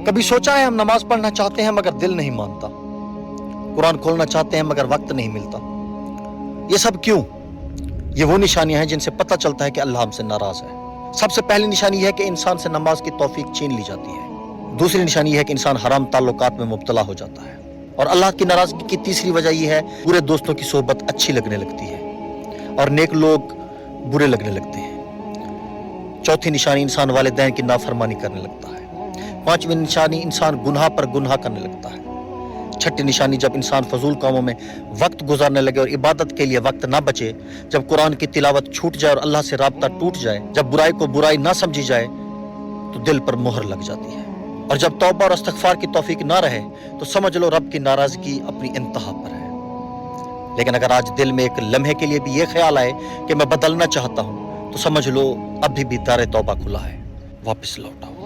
کبھی سوچا ہے ہم نماز پڑھنا چاہتے ہیں مگر دل نہیں مانتا، قرآن کھولنا چاہتے ہیں مگر وقت نہیں ملتا؟ یہ سب کیوں؟ یہ وہ نشانیاں ہیں جن سے پتہ چلتا ہے کہ اللہ ہم سے ناراض ہے۔ سب سے پہلی نشانی یہ ہے کہ انسان سے نماز کی توفیق چھین لی جاتی ہے۔ دوسری نشانی یہ ہے کہ انسان حرام تعلقات میں مبتلا ہو جاتا ہے۔ اور اللہ کی ناراضگی کی تیسری وجہ یہ ہے برے دوستوں کی صحبت اچھی لگنے لگتی ہے اور نیک لوگ برے لگنے لگتے ہیں۔ چوتھی نشانی انسان والدین کی نافرمانی کرنے لگتا ہے۔ پانچویں نشانی انسان گناہ پر گناہ کرنے لگتا ہے۔ چھٹی نشانی جب انسان فضول کاموں میں وقت گزارنے لگے اور عبادت کے لیے وقت نہ بچے، جب قرآن کی تلاوت چھوٹ جائے اور اللہ سے رابطہ ٹوٹ جائے، جب برائی کو برائی نہ سمجھی جائے تو دل پر مہر لگ جاتی ہے، اور جب توبہ اور استغفار کی توفیق نہ رہے تو سمجھ لو رب کی ناراضگی اپنی انتہا پر ہے۔ لیکن اگر آج دل میں ایک لمحے کے لیے بھی یہ خیال آئے کہ میں بدلنا چاہتا ہوں تو سمجھ لو ابھی بھی دار توبہ کھلا ہے، واپس لوٹ آؤ۔